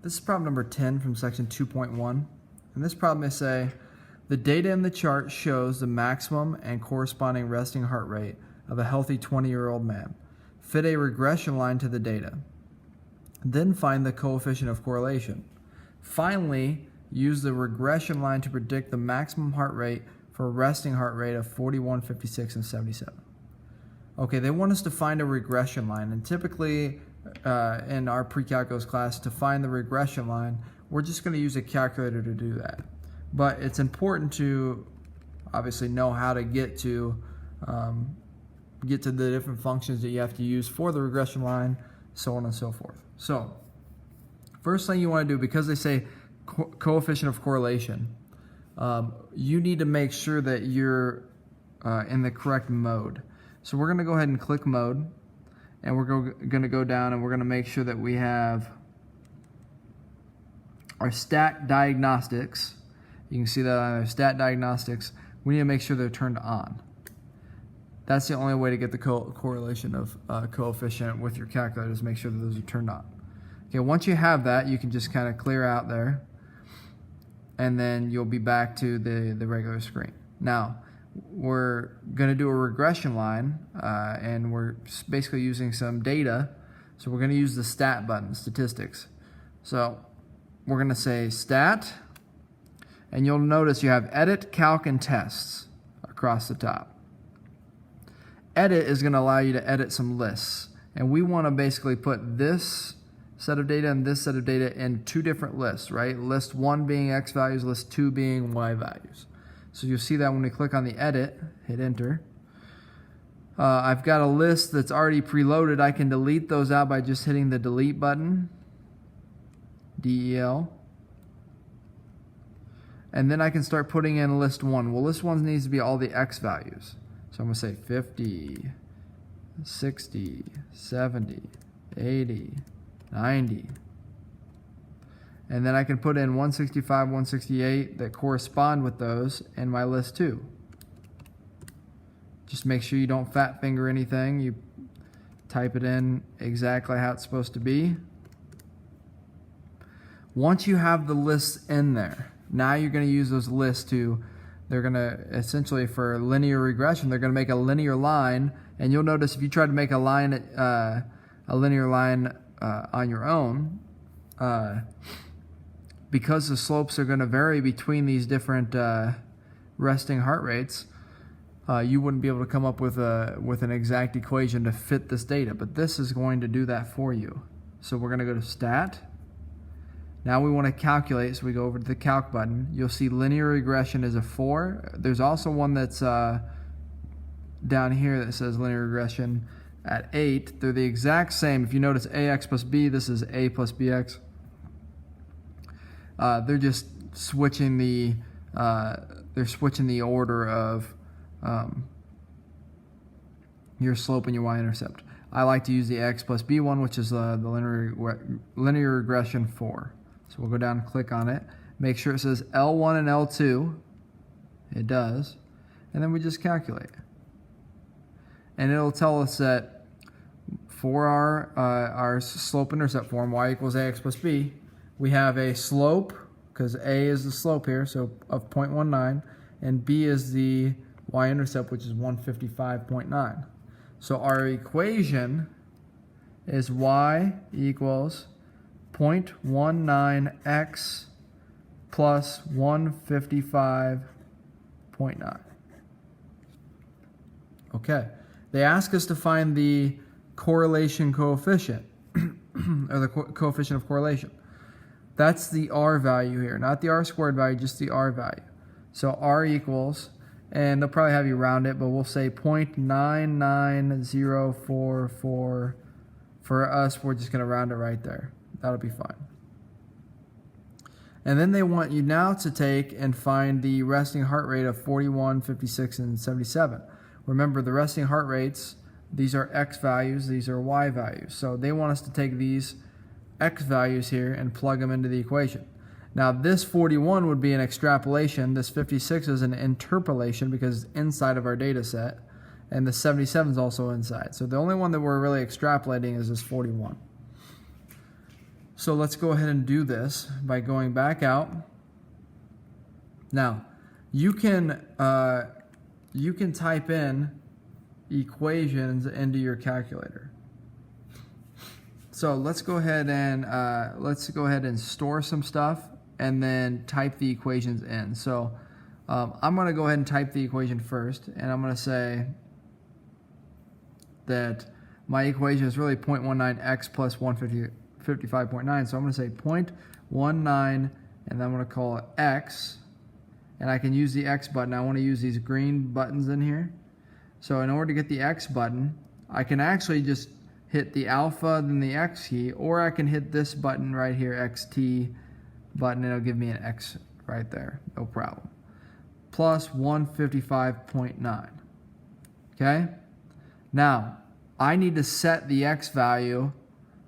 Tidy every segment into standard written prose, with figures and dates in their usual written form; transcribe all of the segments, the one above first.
This is problem number 10 from section 2.1. And this problem is say, the data in the chart shows the maximum and corresponding resting heart rate of a healthy 20-year-old man. Fit a regression line to the data. Then find the coefficient of correlation. Finally, use the regression line to predict the maximum heart rate for a resting heart rate of 41, 56, and 77. Okay, they want us to find a regression line, and typically in our pre-calculus class, to find the regression line, we're just going to use a calculator to do that. But it's important to obviously know how to get to the different functions that you have to use for the regression line, so on and so forth. So, first thing you want to do, because they say coefficient of correlation, you need to make sure that you're in the correct mode. So we're going to go ahead and click mode, and we're going to go down and we're going to make sure that we have our stat diagnostics. You can see that on our stat diagnostics, we need to make sure they're turned on. That's the only way to get the correlation of coefficient with your calculator, is make sure that those are turned on. Okay, once you have that, you can just kind of clear out there, and then you'll be back to the regular screen. Now, we're going to do a regression line, and we're basically using some data. So we're going to use the stat button, statistics. So we're going to say stat, and you'll notice you have edit, calc, and tests across the top. Edit is going to allow you to edit some lists, and we want to basically put this set of data and this set of data in two different lists, right? List 1 being X values, list 2 being Y values. So you'll see that when we click on the edit, hit enter. I've got a list that's already preloaded. I can delete those out by just hitting the delete button, DEL. And then I can start putting in list 1. Well, list 1 needs to be all the X values. So I'm going to say 50, 60, 70, 80, 90. And then I can put in 165, 168 that correspond with those in my list 2. Just make sure you don't fat finger anything. You type it in exactly how it's supposed to be. Once you have the lists in there, now you're going to use those lists to, they're going to essentially, for linear regression, they're going to make a linear line. And you'll notice if you try to make a line, a linear line on your own, because the slopes are going to vary between these different resting heart rates, you wouldn't be able to come up with an exact equation to fit this data. But this is going to do that for you. So we're going to go to stat. Now we want to calculate, so we go over to the calc button. You'll see linear regression is a 4. There's also one that's down here that says linear regression at 8. They're the exact same. If you notice AX plus B, this is A plus BX. They're just switching the order of your slope and your y-intercept. I like to use the X plus B one, which is the linear regression 4. So we'll go down and click on it. Make sure it says L1 and L2. It does. And then we just calculate. And it'll tell us that for our slope-intercept form, y equals ax plus b, we have a slope, because a is the slope here, so of 0.19, and b is the y-intercept, which is 155.9. So our equation is y equals 0.19x plus 155.9. Okay. They ask us to find the correlation coefficient, or the coefficient of correlation. That's the R value here, not the R squared value, just the R value. So R equals, and they'll probably have you round it, but we'll say 0.99044. For us, we're just going to round it right there. That'll be fine. And then they want you now to take and find the resting heart rate of 41, 56, and 77. Remember, the resting heart rates, these are X values, these are Y values. So they want us to take these X values here and plug them into the equation. Now this 41 would be an extrapolation, this 56 is an interpolation because it's inside of our data set, and the 77 is also inside. So the only one that we're really extrapolating is this 41. So let's go ahead and do this by going back out. Now, you can type in equations into your calculator. So let's go ahead and store some stuff and then type the equations in. So I'm going to go ahead and type the equation first, and I'm going to say that my equation is really 0.19x plus 155.9. So I'm going to say 0.19, and then I'm going to call it x, and I can use the x button. I want to use these green buttons in here. So in order to get the x button, I can actually just hit the alpha, then the x key, or I can hit this button right here, xt button, and it'll give me an x right there, no problem. Plus 155.9. Okay? Now, I need to set the x value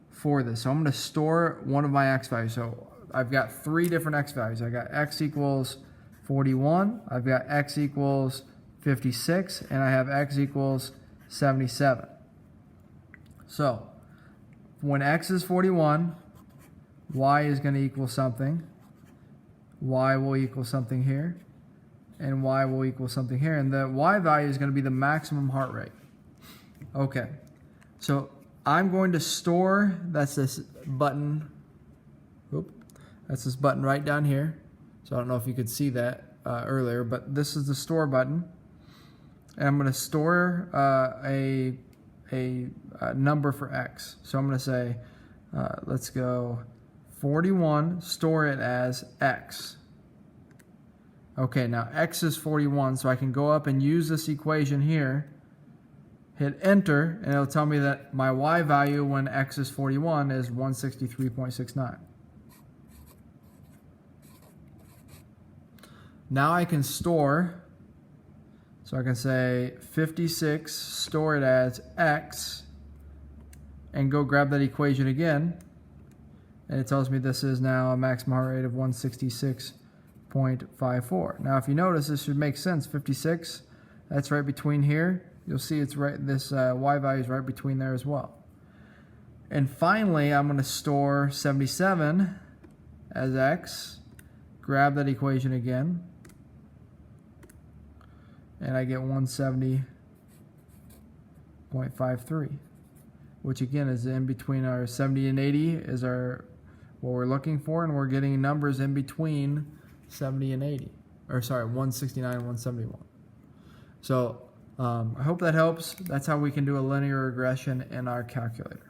for this. So I'm going to store one of my x values. So I've got 3 different x values. I got x equals 41, I've got x equals 56, and I have x equals 77. So when x is 41, y is going to equal something, y will equal something here, and y will equal something here, and the y value is going to be the maximum heart rate. Okay, so I'm going to store, that's this button, that's this button right down here. So I don't know if you could see that earlier, but this is the store button. And I'm going to store a number for x. So I'm going to say, let's go 41, store it as x. Okay, now x is 41, so I can go up and use this equation here, hit enter, and it'll tell me that my y value when x is 41 is 163.69. Now I can store, so I can say 56, store it as x, and go grab that equation again, and it tells me this is now a maximum heart rate of 166.54. Now if you notice, this should make sense. 56, that's right between here. You'll see it's right, this y value is right between there as well. And finally, I'm going to store 77 as x, grab that equation again, and I get 170.53, which again is in between our 70 and 80 is our what we're looking for, and we're getting numbers in between 70 and 80, or sorry, 169 and 171. So I hope that helps. That's how we can do a linear regression in our calculator.